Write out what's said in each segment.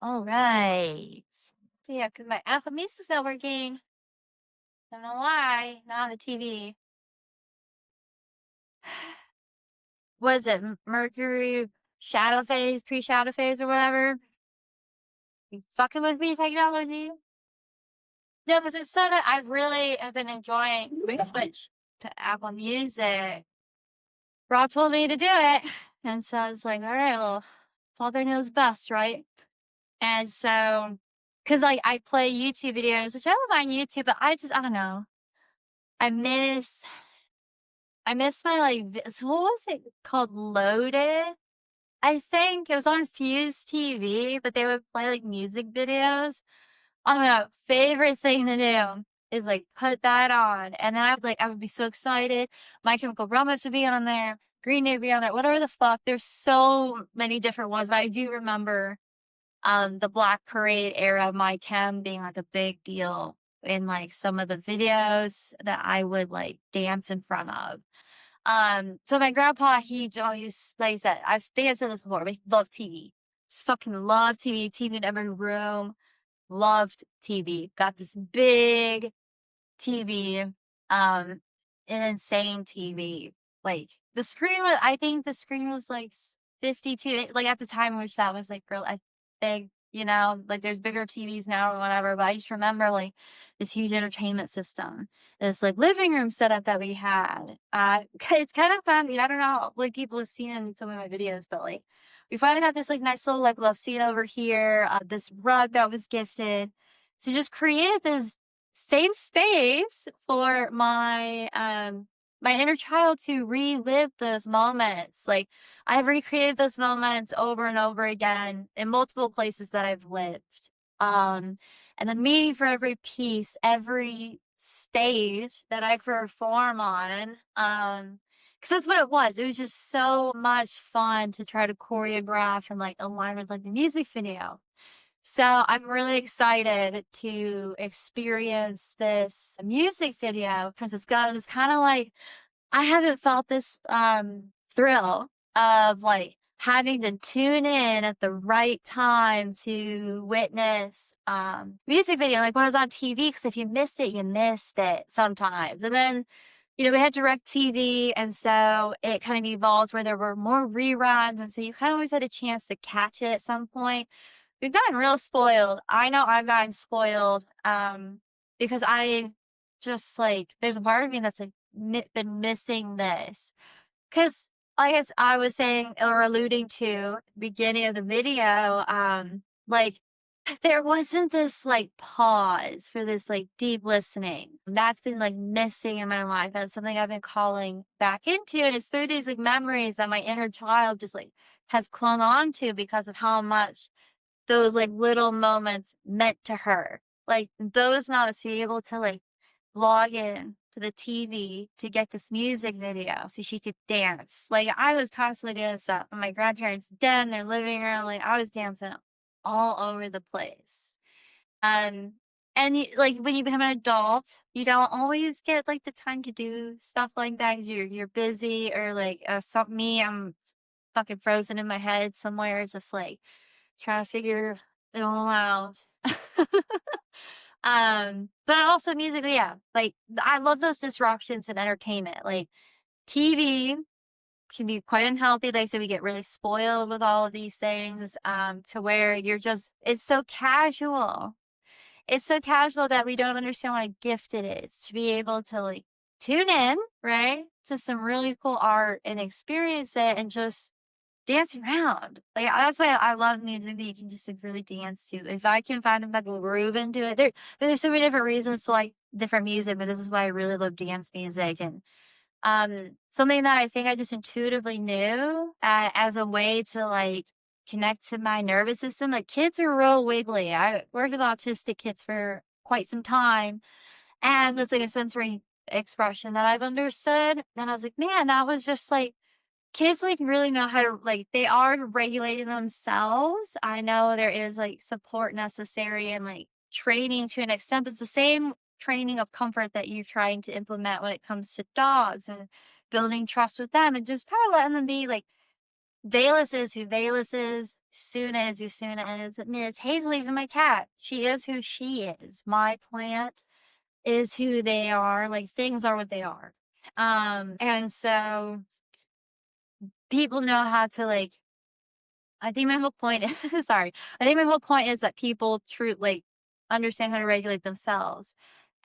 All right. So yeah, because my Apple Music's not working. Don't know why. Not on the TV. What is it? Mercury shadow phase, pre-shadow phase, or whatever. You fucking with me, technology? No, because it's sort of. I really have been enjoying. We switched to Apple Music. Rob told me to do it, and so I was like, all right, well, Father knows best, right? And so, because like I play YouTube videos, which I don't mind YouTube, but I don't know. I miss my so what was it called? Loaded. I think it was on Fuse TV, but they would play like music videos. Oh my god, favorite thing to do is like put that on, and then I would be so excited. My Chemical Romance would be on there, Green Day would be on there, whatever the fuck. There's so many different ones, but I do remember the Black Parade era of My Chem being like a big deal in like some of the videos that I would like dance in front of. So my grandpa, he always, like I said, I've said this before, but he loved TV. Just fucking loved TV, TV in every room, loved TV. Got this big TV, an insane TV. Like I think the screen was like 52, like at the time, which that was like really big, like there's bigger TVs now or whatever, but I just remember like this huge entertainment system, this like living room setup that we had. It's kind of fun. I don't know, like people have seen it in some of my videos, but like we finally got this like nice little like love seat over here, this rug that was gifted. So just created this same space for my inner child to relive those moments. Like I've recreated those moments over and over again in multiple places that I've lived. And the meaning for every piece, every stage that I perform on. Because that's what it was. It was just so much fun to try to choreograph and like align with like the music video. So I'm really excited to experience this music video, Princess Goes. It's kind of like I haven't felt this thrill of like having to tune in at the right time to witness music video, like when I was on TV, because if you missed it, you missed it sometimes. And then, we had direct TV, and so it kind of evolved where there were more reruns, and so you kind of always had a chance to catch it at some point. We've gotten real spoiled. I know I've gotten spoiled because I just like, there's a part of me that's like been missing this. Because I guess I was saying or alluding to beginning of the video, like there wasn't this like pause for this like deep listening. That's been like missing in my life. That's something I've been calling back into. And it's through these like memories that my inner child just like has clung on to because of how much those like little moments meant to her. Like those moments to be able to like log in to the TV to get this music video so she could dance. Like I was constantly doing stuff. My grandparents dead in their living room. Like I was dancing all over the place. And like when you become an adult, you don't always get like the time to do stuff like that because you're busy or like I'm fucking frozen in my head somewhere, just like trying to figure it all out. But also musically, yeah. Like, I love those disruptions in entertainment. Like, TV can be quite unhealthy. Like I said, we get really spoiled with all of these things, to where it's so casual. It's so casual that we don't understand what a gift it is to be able to, like, tune in, right, to some really cool art and experience it and just dance around. Like, that's why I love music that you can just, like, really dance to. If I can find a groove into it, there's so many different reasons to like different music, but this is why I really love dance music. And something that I think I just intuitively knew, as a way to, like, connect to my nervous system. Like, kids are real wiggly. I worked with autistic kids for quite some time, and it's like a sensory expression that I've understood. And I was like, man, that was just like kids, like, really know how to, like, they are regulating themselves. I know there is, like, support necessary and, like, training to an extent, but it's the same training of comfort that you're trying to implement when it comes to dogs and building trust with them and just kind of letting them be, like, Valus is who Valus is, Suna is who Suna is, Miss Hazel, even my cat, she is who she is. My plant is who they are. Like, things are what they are. And so people know how to, like, I think my whole point is sorry. I think my whole point is that people like, understand how to regulate themselves.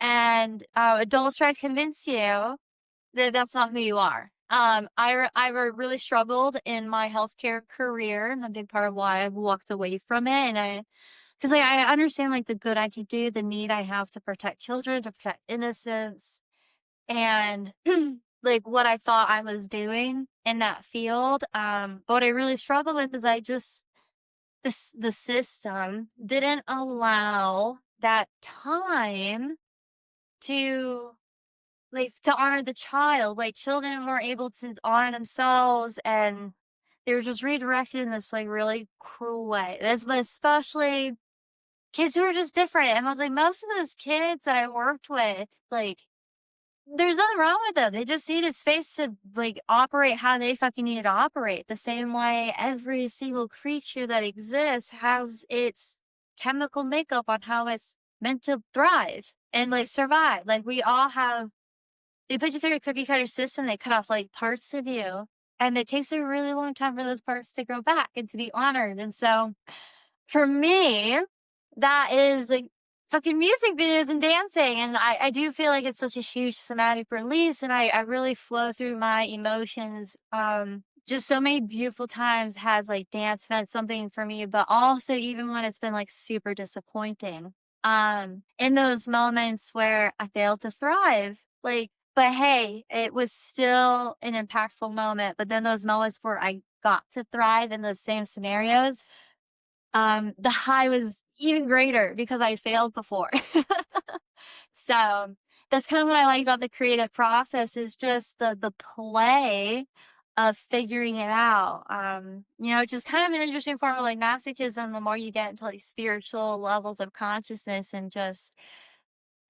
And, adults try to convince you that that's not who you are. Really struggled in my healthcare career, and a big part of why I walked away from it. And because, like, I understand, like, the good I could do, the need I have to protect children, to protect innocence, and like what I thought I was doing in that field. But what I really struggled with is the system didn't allow that time to, like, to honor the child. Like, children weren't able to honor themselves, and they were just redirected in this, like, really cruel way. But especially kids who were just different. And I was like, most of those kids that I worked with, like, there's nothing wrong with them. They just needed space to, like, operate how they fucking needed to operate. The same way every single creature that exists has its chemical makeup on how it's meant to thrive and, like, survive. Like, we all have, they put you through a cookie cutter system, they cut off, like, parts of you. And it takes a really long time for those parts to grow back and to be honored. And so for me, that is, like, fucking music videos and dancing. And I do feel like it's such a huge somatic release, and I really flow through my emotions. Just so many beautiful times has, like, dance meant something for me, but also even when it's been, like, super disappointing. In those moments where I failed to thrive, like, but hey, it was still an impactful moment. But then those moments where I got to thrive in those same scenarios, the high was even greater because I failed before. So that's kind of what I like about the creative process, is just the play of figuring it out. Just kind of an interesting form of, like, masochism. The more you get into, like, spiritual levels of consciousness and just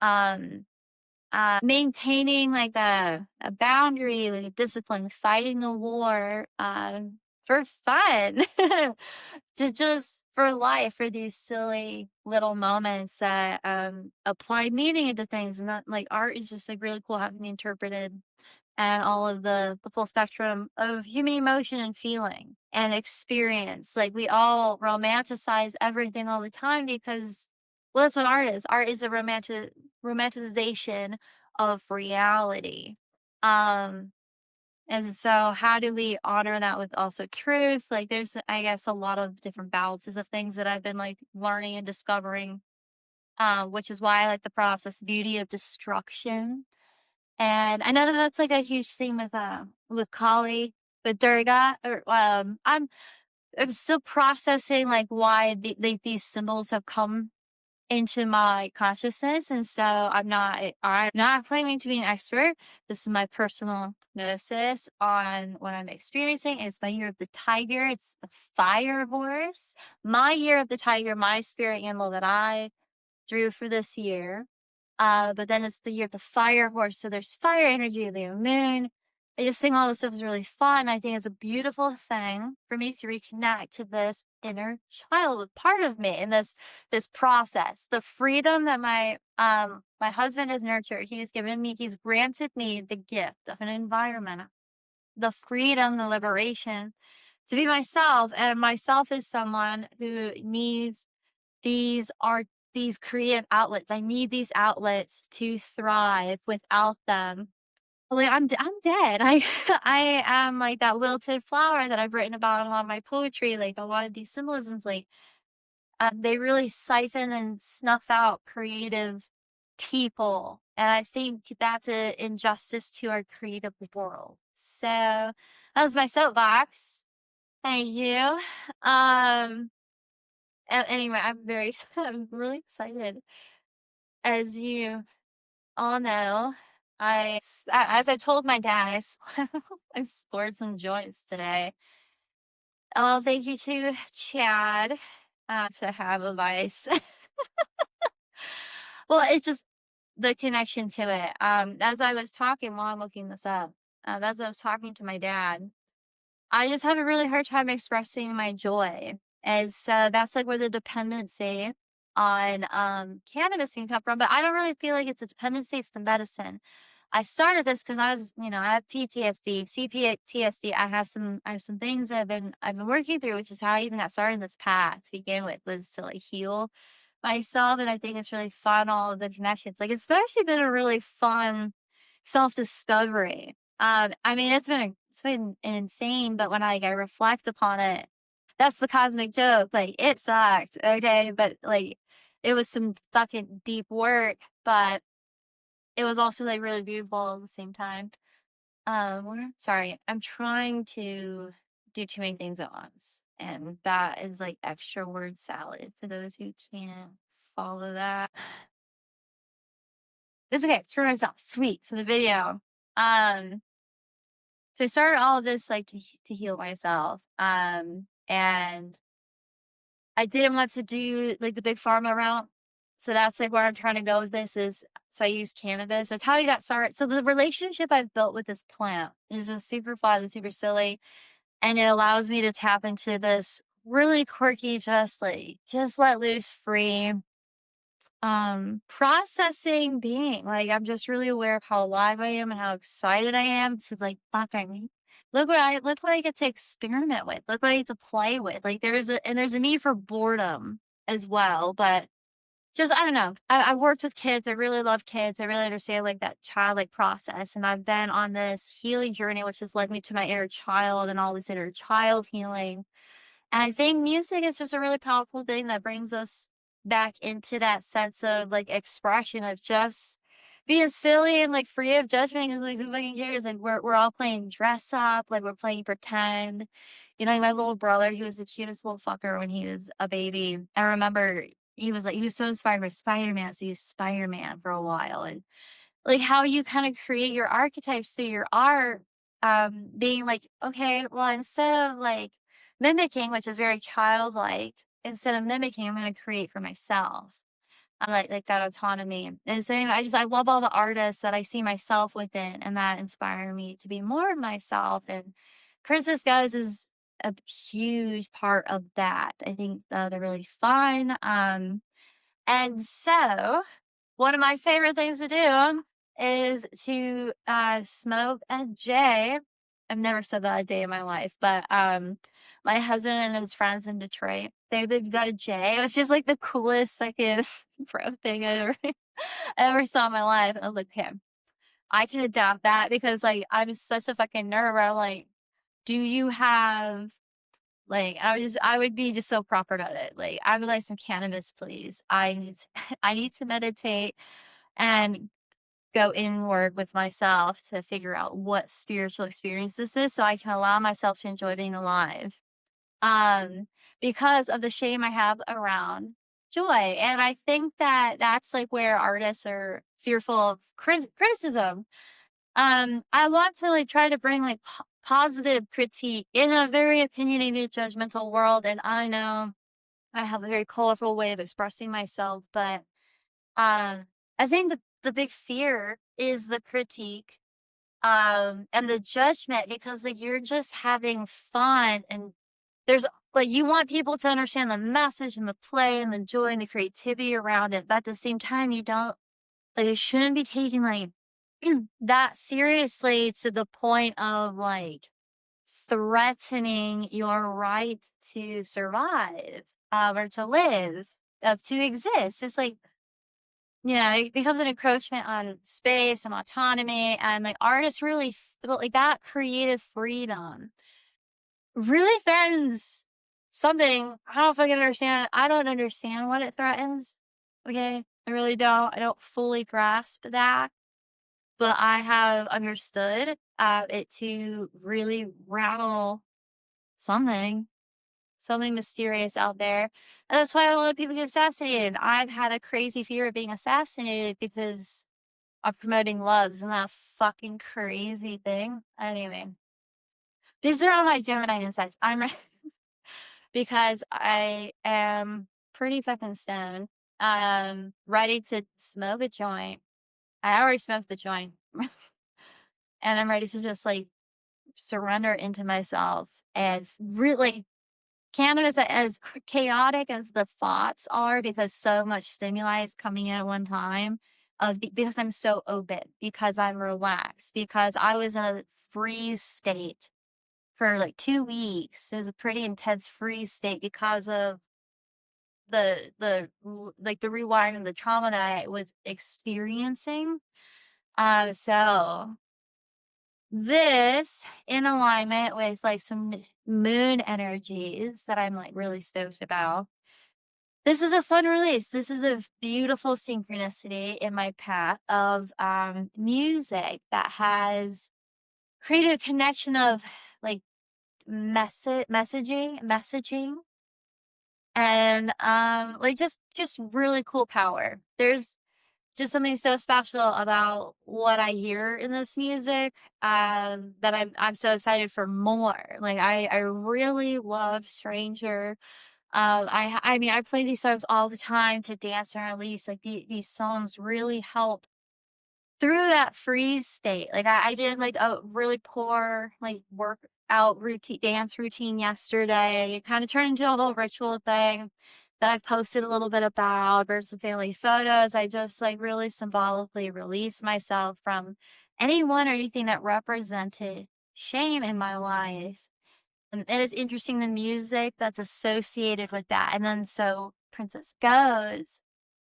um maintaining, like, a boundary, like a discipline, fighting the war, for fun, to just for life, for these silly little moments that apply meaning into things. And that, like, art is just, like, really cool how it can be interpreted and all of the full spectrum of human emotion and feeling and experience. Like, we all romanticize everything all the time because, well, that's what art is. Art is a romanticization of reality. Um, and so how do we honor that with also truth? Like, there's, I guess, a lot of different balances of things that I've been, like, learning and discovering, which is why I like the process, beauty of destruction. And I know that that's, like, a huge thing with Kali, with Durga. Or, I'm still processing, like, why these symbols have come into my consciousness. And so I'm not claiming to be an expert. This is my personal gnosis on what I'm experiencing. It's my year of the tiger. It's the fire horse. My year of the tiger, my spirit animal that I drew for this year. But then it's the year of the fire horse. So there's fire energy, the moon. I just think all this stuff is really fun. I think it's a beautiful thing for me to reconnect to this inner child part of me in this process. The freedom that my husband has nurtured, he's granted me the gift of an environment, the freedom, the liberation to be myself. And myself is someone who needs these art, these creative outlets. I need these outlets to thrive. Without them, like, I'm dead. I am like that wilted flower that I've written about in a lot of my poetry. Like, a lot of these symbolisms, like, they really siphon and snuff out creative people, and I think that's an injustice to our creative world. So that was my soapbox. Thank you. Anyway, I'm very I'm really excited. As you all know, as I told my dad, I scored some joints today. Oh, thank you to Chad, to have advice. Well, it's just the connection to it. As I was talking while I'm looking this up, as I was talking to my dad, I just have a really hard time expressing my joy. And so that's like where the dependency on cannabis can come from. But I don't really feel like it's a dependency, it's the medicine. I started this because I have PTSD, CPTSD. I have some things that I've been working through, which is how I even got started in this path to begin with, was to like heal myself. And I think it's really fun, all of the connections. Like, it's actually been a really fun self-discovery. I mean, it's been insane, but when I reflect upon it, that's the cosmic joke. Like, it sucked, okay, but like, it was some fucking deep work, but it was also like really beautiful at the same time. Sorry, I'm trying to do too many things at once, and that is like extra word salad for those who can't follow that. It's okay. It's for myself. Sweet. So the video. So I started all of this like to heal myself. And I didn't want to do like the big pharma route. So that's like where I'm trying to go with this is, so I used cannabis. That's how I got started. So the relationship I've built with this plant is just super fun and super silly. And it allows me to tap into this really quirky, just let loose, free, processing being. Like, I'm just really aware of how alive I am and how excited I am to like fucking look what I get to experiment with. Look what I get to play with. Like, there's a need for boredom as well, but just, I don't know. I worked with kids. I really love kids. I really understand like that childlike process. And I've been on this healing journey, which has led me to my inner child and all this inner child healing. And I think music is just a really powerful thing that brings us back into that sense of like expression of just being silly and like free of judgment. Cause like, who fucking cares? Like, we're all playing dress up, like we're playing pretend. You know, like my little brother, he was the cutest little fucker when he was a baby. I remember he was so inspired by Spider-Man, so he was Spider-Man for a while. And like how you kind of create your archetypes through your art, being like, okay, well, instead of like mimicking, which is very childlike, instead of mimicking, I'm going to create for myself. I like that autonomy. And so anyway, I love all the artists that I see myself within and that inspire me to be more of myself. And Princess Goes is a huge part of that. I think they're really fun. And so one of my favorite things to do is to smoke a J. I've never said that a day in my life, but my husband and his friends in Detroit, they've got a J. It was just like the coolest fucking bro thing I ever saw in my life. And I was like, okay, I can adapt that because like I'm such a fucking nerd where I'm like, do you have like, I would be just so proper about it. Like, I would like some cannabis, please. I need to meditate and go inward with myself to figure out what spiritual experience this is so I can allow myself to enjoy being alive. Um, because of the shame I have around joy. And I think that that's like where artists are fearful of criticism. I want to like try to bring like positive critique in a very opinionated, judgmental world. And I know I have a very colorful way of expressing myself, but I think the big fear is the critique and the judgment, because like you're just having fun, and there's like you want people to understand the message and the play and the joy and the creativity around it, but at the same time you don't like it shouldn't be taken like that seriously to the point of like threatening your right to survive, or to live, of to exist. It's like, it becomes an encroachment on space and autonomy, and like artists really like that creative freedom really threatens something. I don't fucking understand. I don't understand what it threatens. Okay. I really don't. I don't fully grasp that, but I have understood it to really rattle something, something mysterious out there. And that's why a lot of people get assassinated. I've had a crazy fear of being assassinated because of promoting love. Isn't that a fucking crazy thing? Anyway, these are all my Gemini insights. Because I am pretty fucking stoned. Ready to smoke a joint. I already smoked the joint. And I'm ready to just like surrender into myself and really cannabis, as chaotic as the thoughts are, because so much stimuli is coming in at one time, because I'm so open, because I'm relaxed, because I was in a freeze state for like 2 weeks. It was a pretty intense freeze state because of like the rewiring, the trauma that I was experiencing. So this in alignment with like some moon energies that I'm like really stoked about. This is a fun release. This is a beautiful synchronicity in my path of music that has created a connection of like messaging, and like just really cool power. There's just something so special about what I hear in this music, that I'm so excited for more. Like I really love Stranger. I mean I play these songs all the time to dance and release. Like these songs really help through that freeze state. Like I did like a really poor like workout routine, dance routine yesterday. It kind of turned into a whole ritual thing that I've posted a little bit about. Birds and family photos. I just like really symbolically released myself from anyone or anything that represented shame in my life. And it's interesting the music that's associated with that. And then so Princess goes.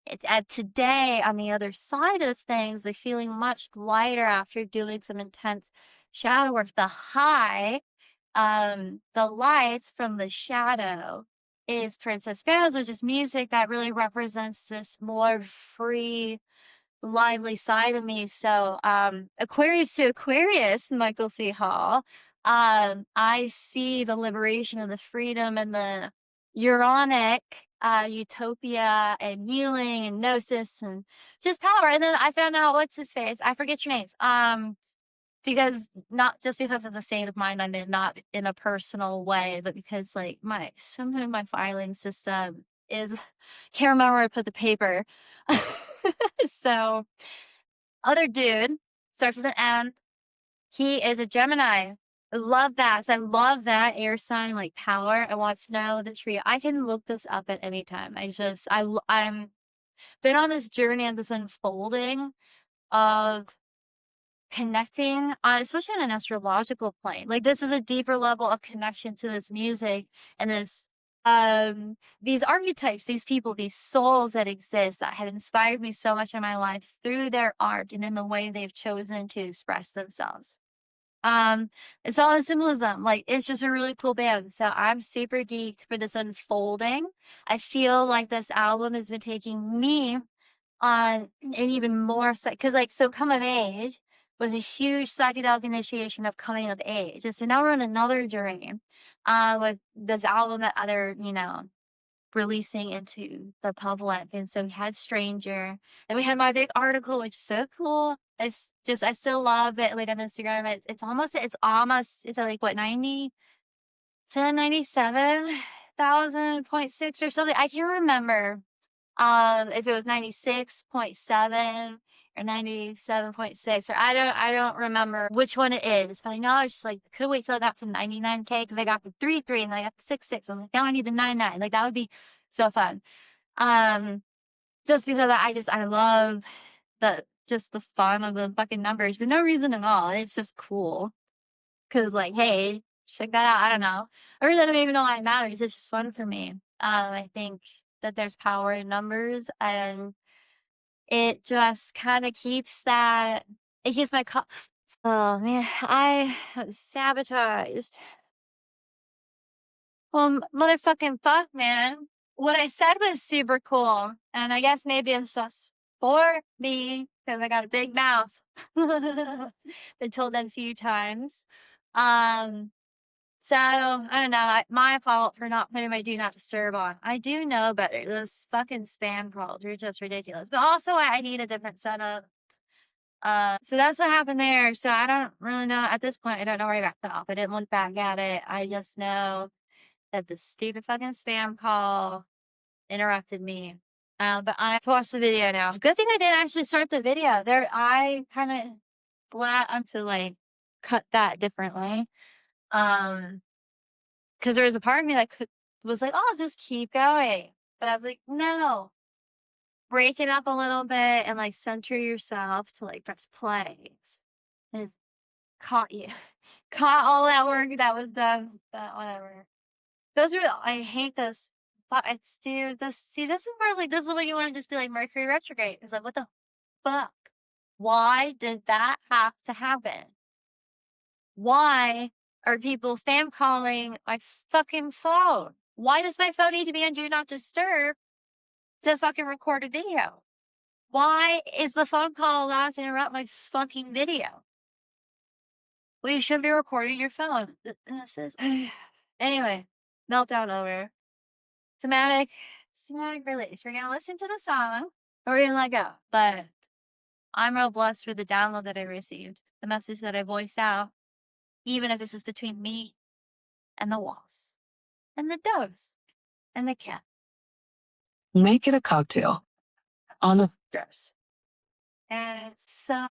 It's at today on the other side of things, like feeling much lighter after doing some intense shadow work. The high, the lights from the shadow is Princess Goes, which is music that really represents this more free, lively side of me. So, Aquarius to Aquarius, Michael C. Hall. I see the liberation of the freedom and the Uronic utopia and healing and gnosis and just power. And then I found out what's his face. I forget your names. Because not just because of the state of mind I'm in, not in a personal way, but because like sometimes my filing system is can't remember where I put the paper. So other dude starts with an M. He is a Gemini. I love that. So I love that air sign like power. I want to know the tree. I can look this up at any time. I'm been on this journey of this unfolding of connecting on, especially on an astrological plane. Like this is a deeper level of connection to this music and this these archetypes, these people, these souls that exist that have inspired me so much in my life through their art and in the way they've chosen to express themselves. It's all in symbolism. Like it's just a really cool band. So I'm super geeked for this unfolding. I feel like this album has been taking me on an even more because like so come of age was a huge psychedelic initiation of coming of age, and so now we're on another journey with this album that other releasing into the public. And so we had Stranger, and we had my big article, which is so cool. It's just I still love it. Like on Instagram, it's almost it's at like what 97,000.6 or something. I can't remember. If it was 96.7 or 97.6, or I don't remember which one it is. But I know it's just like, could wait till I got to 99K because I got the 3.3 and then I got the 6.6. I'm like, now I need the 9.9. Like that would be so fun. Just because I love the fun of the fucking numbers for no reason at all. It's just cool. Cause like, hey, check that out. I don't know. I really don't even know why it matters. It's just fun for me. I think that there's power in numbers, and it just kind of keeps that. It keeps my cup. Oh man, I was sabotaged. Well, motherfucking fuck, man. What I said was super cool, and I guess maybe it's just for me because I got a big mouth. Been told that a few times. So I don't know. My fault for not putting my do not disturb on. I do know better. Those fucking spam calls are just ridiculous. But also, I need a different setup. So that's what happened there. So I don't really know. At this point, I don't know where I got cut off. I didn't look back at it. I just know that the stupid fucking spam call interrupted me. But I have to watch the video now. Good thing I didn't actually start the video. I kind of want to like cut that differently. Because there was a part of me that was like, oh, just keep going. But I was like, no. Break it up a little bit and like center yourself to like press play. And it caught you. Caught all that work that was done. But whatever. I hate those. But it's, dude, this is where like, this is when you want to just be like Mercury retrograde. It's like, what the fuck? Why did that have to happen? Why are people spam calling my fucking phone? Why does my phone need to be on do not disturb to fucking record a video? Why is the phone call allowed to interrupt my fucking video? Well, you shouldn't be recording your phone. This is anyway, meltdown over. Somatic release. We're gonna listen to the song or we're gonna let go. But I'm real blessed for the download that I received, the message that I voiced out, even if it's just between me and the walls and the dogs and the cat. Make it a cocktail on a Gross. And so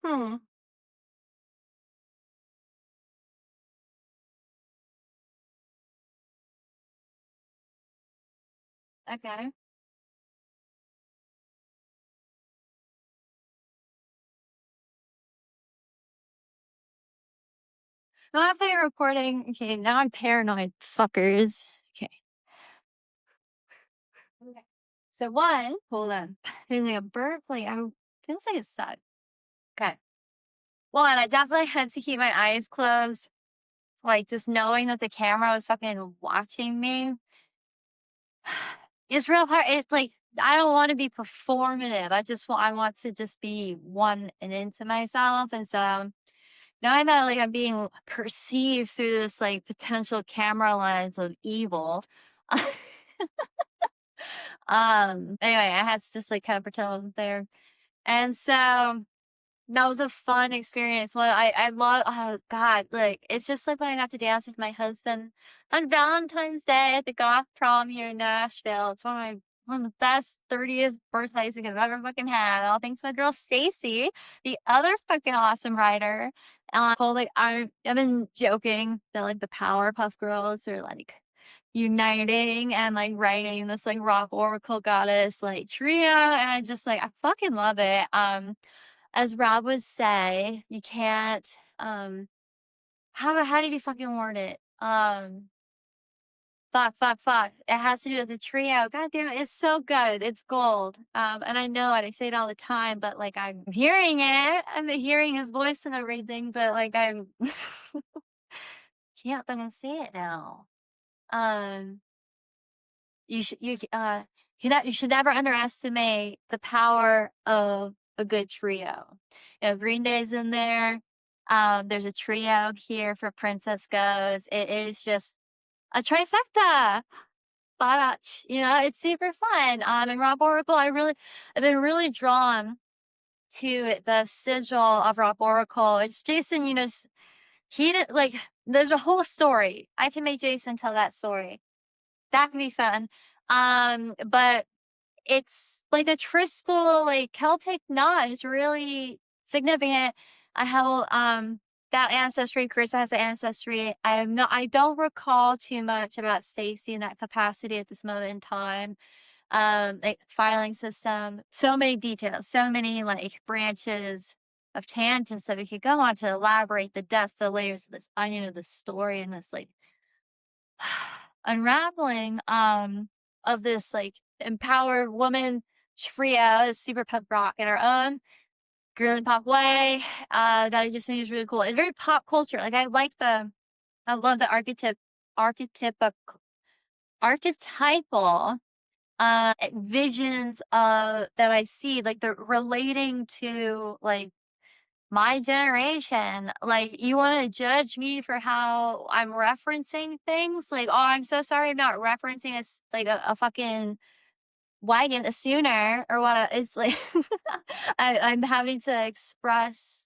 Hmm. Okay. No, I'm definitely recording. Okay, now I'm paranoid, fuckers. Okay. Okay. So one, hold on. There's like a burp. Like I feels like it's stuck. Okay. One, I definitely had to keep my eyes closed. Like just knowing that the camera was fucking watching me. It's real hard. It's like I don't want to be performative. I want to just be one and into myself. And so knowing that like I'm being perceived through this like potential camera lens of evil. Anyway, I had to just like kind of pretend I wasn't there. And so that was a fun experience. What I love, oh God, like it's just like when I got to dance with my husband on Valentine's Day at the goth prom here in Nashville. It's one of the best 30th birthdays I've ever fucking had. All thanks to my girl Stacy, the other fucking awesome writer. Like I've been joking that like the Powerpuff Girls are like uniting and like writing this like rock oracle goddess like trio, and I just like I fucking love it. As Rob would say, you can't how did he fucking word it? Fuck. It has to do with the trio. God damn it, it's so good. It's gold. And I know it, I say it all the time, but like I'm hearing it. I'm hearing his voice and everything, but like I'm can't fucking say it now. Um you should you should never underestimate the power of a good trio. You know, Green Day's in there. There's a trio here for Princess Goes. It is just a trifecta. But you know, it's super fun. And Rob Oracle, I've been really drawn to the sigil of Rob Oracle. It's Jason, you know, he did like there's a whole story. I can make Jason tell that story. That can be fun. But it's like a Triskel, like Celtic knot is really significant. I have that ancestry. Chris has the ancestry. I don't recall too much about Stacy in that capacity at this moment in time. Like filing system, so many details, so many like branches of tangents that we could go on to elaborate the depth, the layers of this onion of the story and this like unraveling of this like empowered woman trio, super punk rock in our own girly pop way. That I just think is really cool. It's very pop culture. Like I love the archetypal visions that I see, like they're relating to like my generation. Like you want to judge me for how I'm referencing things? Like, oh, I'm so sorry I'm not referencing a fucking wagon, a sooner or what? It's like I'm having to express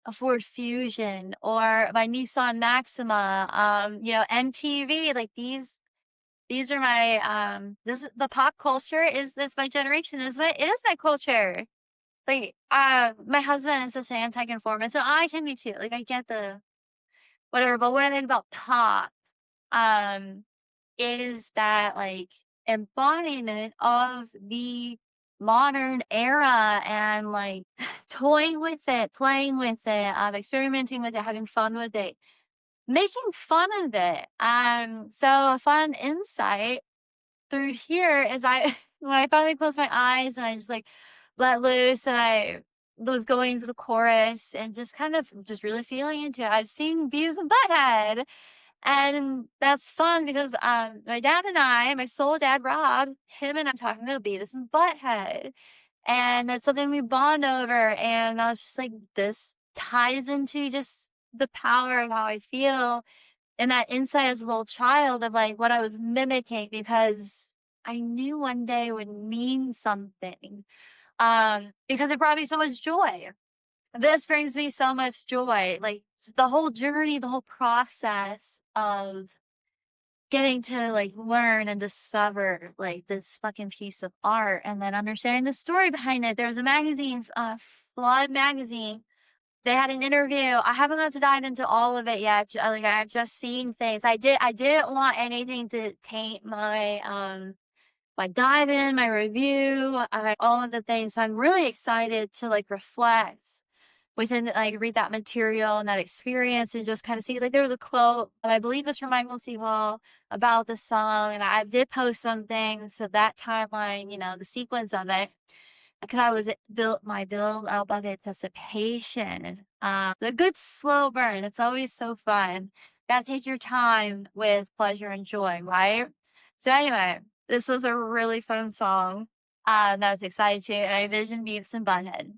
a Ford Fusion or my Nissan Maxima. You know, MTV. Like these are my this is the pop culture is this my generation is my it is my culture. Like my husband is such an anti-conformist, so I can be too. Like I get the whatever, but what I think about pop um is that like embodiment of the modern era and like toying with it, playing with it, experimenting with it, having fun with it, making fun of it. So a fun insight through here is I when I finally closed my eyes and I just like let loose and I was going into the chorus and just kind of just really feeling into it. I've seen Beavis and Butthead, and that's fun because my dad and I, my soul dad Rob, him and I talking about Beavis and Butthead. And that's something we bond over. And I was just like, this ties into just the power of how I feel and that insight as a little child of like what I was mimicking because I knew one day would mean something. Because it brought me so much joy. This brings me so much joy. Like the whole journey, the whole process of getting to like learn and discover like this fucking piece of art and then understanding the story behind it. There was a magazine, Flood magazine. They had an interview. I haven't got to dive into all of it yet. Like I've just seen things. I didn't want anything to taint my dive in, my review, all of the things. So I'm really excited to like reflect within, like, read that material and that experience and just kind of see, like, there was a quote, I believe it's from Michael C. Hall about the song. And I did post some things of that timeline, you know, the sequence of it, because I was built my build up of anticipation. The good slow burn. It's always so fun. Gotta take your time with pleasure and joy, right? So anyway, this was a really fun song. That I was excited to, and I envisioned Beavis and Butthead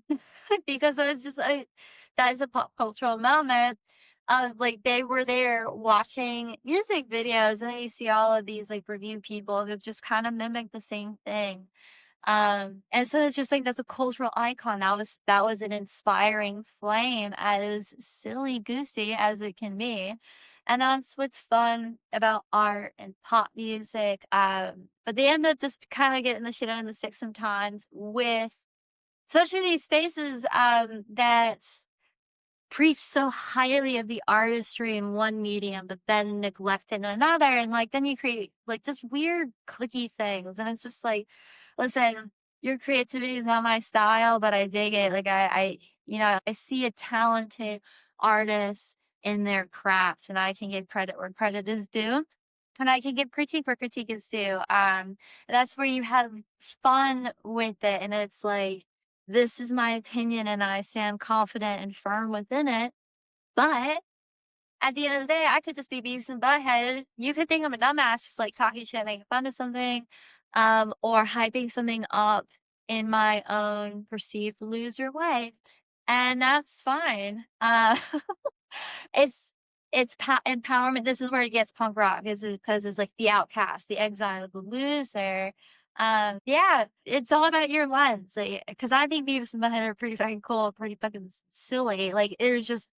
because that's just that is a pop cultural moment of like they were there watching music videos, and then you see all of these like review people who just kind of mimic the same thing. And so it's just like that's a cultural icon. That was an inspiring flame, as silly goosey as it can be. And that's what's fun about art and pop music. But they end up just kind of getting the shit out of the stick sometimes with especially these spaces that preach so highly of the artistry in one medium, but then neglect it in another. And like, then you create like just weird clicky things. And it's just like, listen, your creativity is not my style, but I dig it. Like I see a talented artist in their craft, and I can give credit where credit is due. And I can give critique where critique is due. That's where you have fun with it. And it's like, this is my opinion and I stand confident and firm within it. But at the end of the day, I could just be Beavis and Butthead. You could think I'm a dumbass, just like talking shit, making fun of something, or hyping something up in my own perceived loser way. And that's fine. It's empowerment. This is where it gets punk rock, is because it's like the outcast, the exile, the loser. Yeah, it's all about your lens. Like, because I think Beavis and Butthead are pretty fucking cool, pretty fucking silly. Like, there's just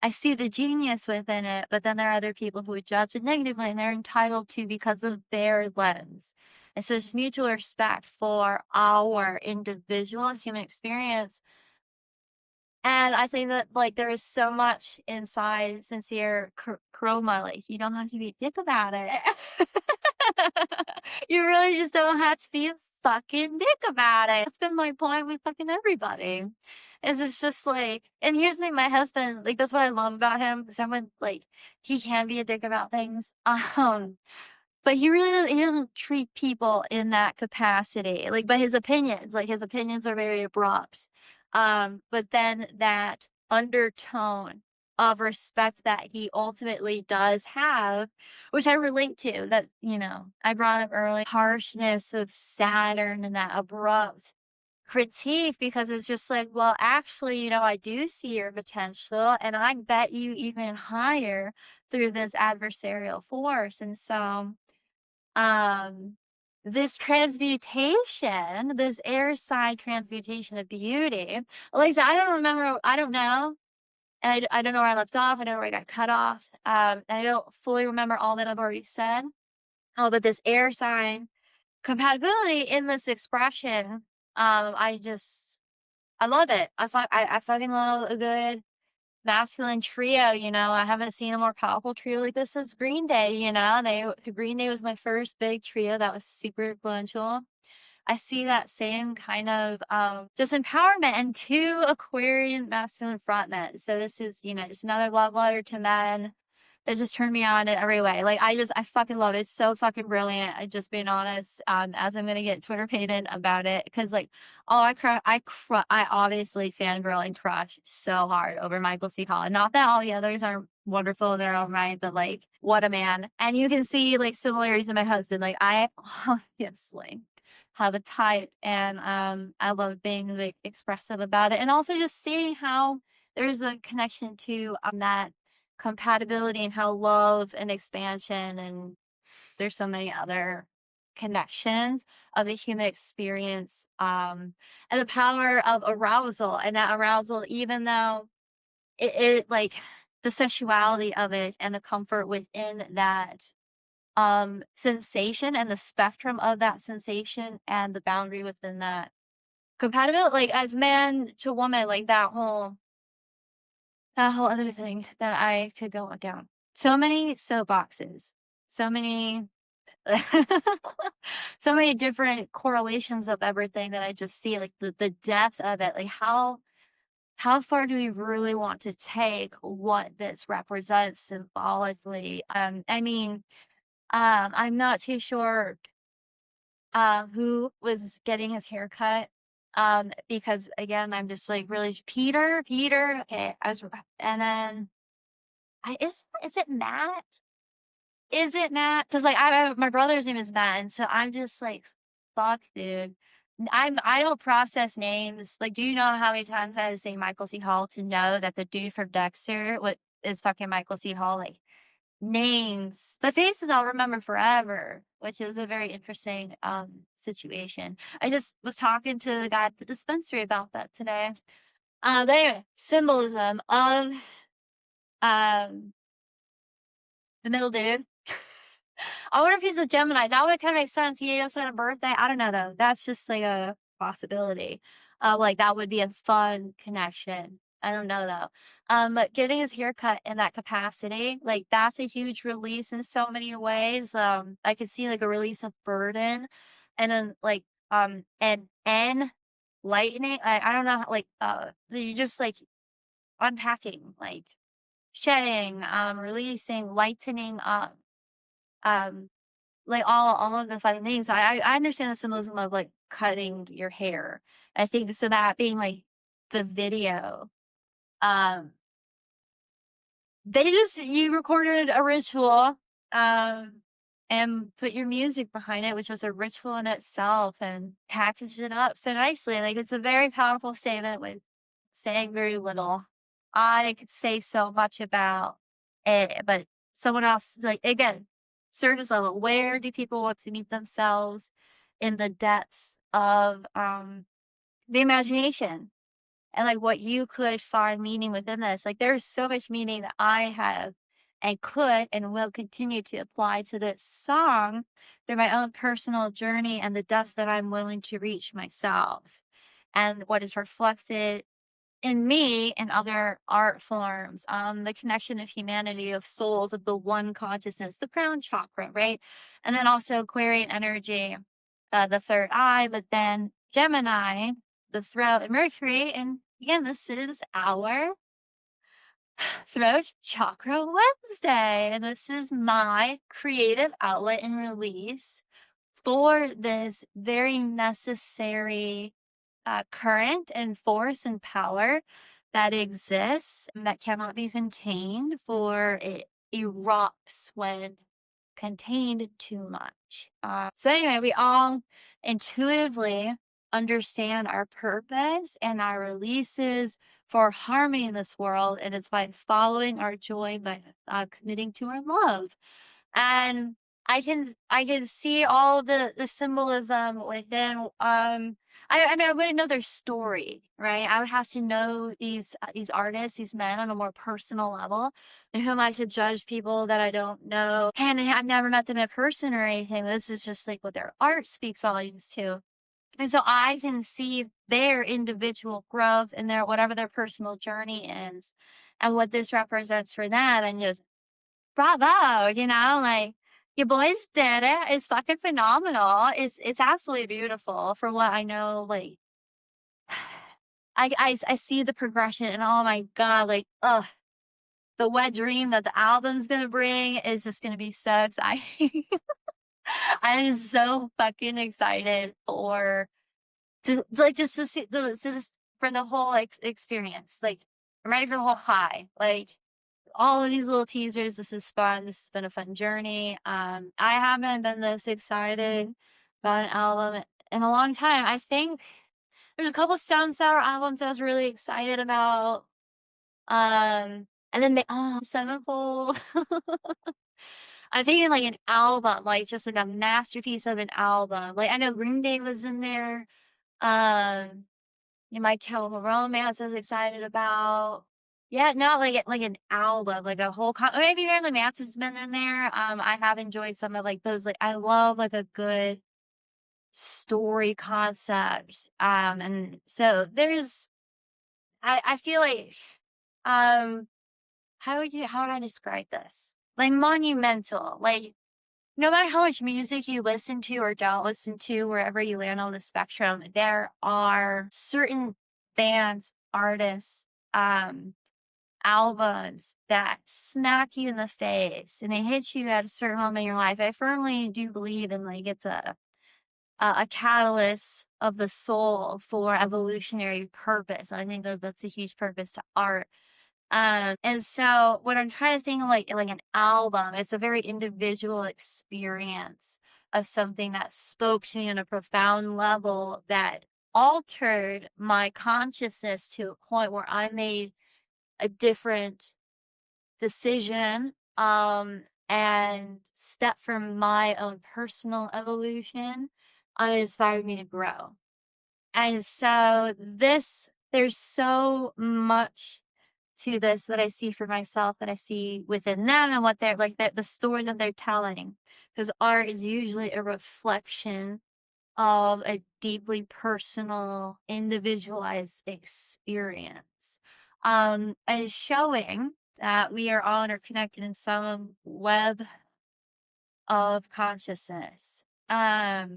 I see the genius within it, but then there are other people who would judge it negatively, and they're entitled to because of their lens. And so it's mutual respect for our individual human experience. And I think that like there is so much inside sincere chroma. Like you don't have to be a dick about it. You really just don't have to be a fucking dick about it. That's been my point with fucking everybody. Is it's just like, and here's the thing, my husband, like that's what I love about him. Someone like he can be a dick about things. But he doesn't treat people in that capacity. Like, but his opinions are very abrupt. But then that undertone of respect that he ultimately does have, which I relate to, that, you know, I brought up early, harshness of Saturn and that abrupt critique, because it's just like, well, actually, you know, I do see your potential and I bet you even higher through this adversarial force. And so, this transmutation, this air side transmutation of beauty. Like I said, I don't know. And I don't know where I left off. I don't know where I got cut off. And I don't fully remember all that I've already said. Oh, but this air sign compatibility in this expression, I love it. I fucking love a good masculine trio, you know. I haven't seen a more powerful trio like this since Green Day, you know. Green Day was my first big trio that was super influential. I see that same kind of just empowerment and two Aquarian masculine frontmen. So this is, you know, just another love letter to men. It just turned me on in every way. Like I fucking love it. It's so fucking brilliant. I just being honest. As I'm gonna get Twitter pated about it, because like, oh, I obviously fangirl and crush so hard over Michael C. Hall. Not that all the others are wonderful in their own right, but like, what a man. And you can see like similarities in my husband. Like I obviously have a type, and I love being like expressive about it, and also just seeing how there's a connection to that compatibility and how love and expansion, and there's so many other connections of the human experience, and the power of arousal, and that arousal, even though it like the sexuality of it and the comfort within that sensation and the spectrum of that sensation and the boundary within that. Compatibility, like, as man to woman, like, that whole other thing that I could go on down. So many soapboxes, so many so many different correlations of everything that I just see, like, the depth of it, like, how far do we really want to take what this represents symbolically? I mean, I'm not too sure who was getting his hair cut. Because again, I'm just like really Peter. Okay, and then is it Matt? Is it Matt? Because like my brother's name is Matt, and so I'm just like, fuck, dude. I don't process names. Like, do you know how many times I had to say Michael C. Hall to know that the dude from Dexter what is fucking Michael C. Hall? Like, names, the faces I'll remember forever, which is a very interesting situation. I just was talking to the guy at the dispensary about that today. But anyway, symbolism of um the middle dude. I wonder if he's a Gemini. That would kind of make sense. He also had a birthday. I don't know though. That's just like a possibility. Like that would be a fun connection. I don't know though. But getting his haircut in that capacity, like that's a huge release in so many ways. I could see like a release of burden, and then like and lightening. I don't know, like you just like unpacking, like shedding, releasing, lightening up. Um, like all of the fun things. So I understand the symbolism of like cutting your hair. I think so that being like the video, um, you recorded a ritual, um, and put your music behind it, which was a ritual in itself, and packaged it up so nicely. Like it's a very powerful statement with saying very little. I could say so much about it, but someone else, like again, surface level, where do people want to meet themselves in the depths of the imagination? And like what you could find meaning within this. Like there's so much meaning that I have and could and will continue to apply to this song through my own personal journey and the depth that I'm willing to reach myself and what is reflected in me and other art forms, the connection of humanity, of souls, of the one consciousness, the crown chakra, right? And then also Aquarian energy, the third eye, but then Gemini, the throat, and Mercury. And again, this is our throat chakra Wednesday. And this is my creative outlet and release for this very necessary current and force and power that exists and that cannot be contained, for it erupts when contained too much. So anyway, we all intuitively understand our purpose and our releases for harmony in this world, and it's by following our joy, by committing to our love. And I can see all the symbolism within I mean I wouldn't know their story, right? I would have to know these artists, these men on a more personal level, and who am I to judge people that I don't know and I've never met them in person or anything. This is just like what their art speaks volumes to. And so I can see their individual growth and their whatever their personal journey is and what this represents for them, and just bravo, like your boys did it. It's fucking phenomenal. It's absolutely beautiful for what I know. Like I see the progression, and oh my god, like the wet dream that the album's gonna bring is just gonna be so exciting. I'm so fucking excited to like just to see for the whole experience. Like I'm ready for the whole high. Like all of these little teasers. This is fun. This has been a fun journey. I haven't been this excited about an album in a long time. I think there's a couple Stone Sour albums I was really excited about. And then Sevenfold. I'm thinking like an album, like just like a masterpiece of an album. Like I know Green Day was in there. My Chemical Romance I was excited about. Yeah, not like an album, like a whole maybe Marilyn Manson's been in there. I have enjoyed some of like those. Like I love like a good story concept. And so I feel like um how would I describe this? Like monumental. Like no matter how much music you listen to or don't listen to, wherever you land on the spectrum, there are certain bands, artists, albums that smack you in the face and they hit you at a certain moment in your life. I firmly do believe in like it's a catalyst of the soul for evolutionary purpose. I think that that's a huge purpose to art. And so when I'm trying to think of like an album, it's a very individual experience of something that spoke to me on a profound level that altered my consciousness to a point where I made a different decision and step from my own personal evolution. It inspired me to grow. And so there's so much to this that I see for myself, that I see within them and what they're like, the story that they're telling. Because art is usually a reflection of a deeply personal, individualized experience. And showing that we are all interconnected in some web of consciousness. I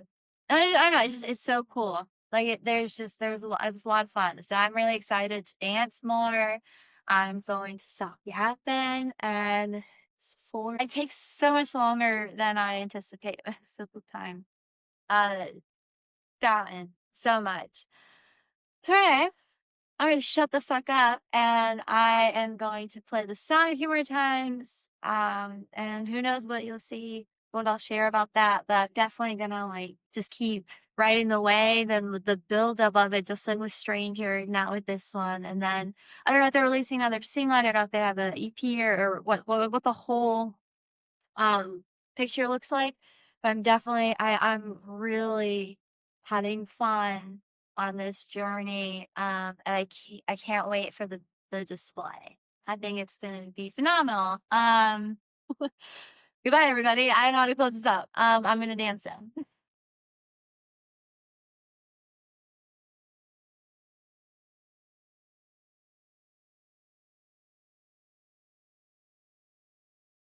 don't know, it's so cool. Like it was a lot of fun. So I'm really excited to dance more. I'm going to South Yappen and it takes so much longer than I anticipate most of the time. Uh gotten so much. So anyway, I'm gonna shut the fuck up and I am going to play the song a few more times. And who knows what you'll see, what I'll share about that, but I'm definitely gonna like just keep riding the wave and the buildup of it, just like with Stranger, not with this one. And then I don't know if they're releasing another single, I don't know if they have an EP or what the whole picture looks like. But I'm really having fun on this journey. And I can't wait for the display. I think it's gonna be phenomenal. Goodbye everybody. I don't know how to close this up. I'm gonna dance now.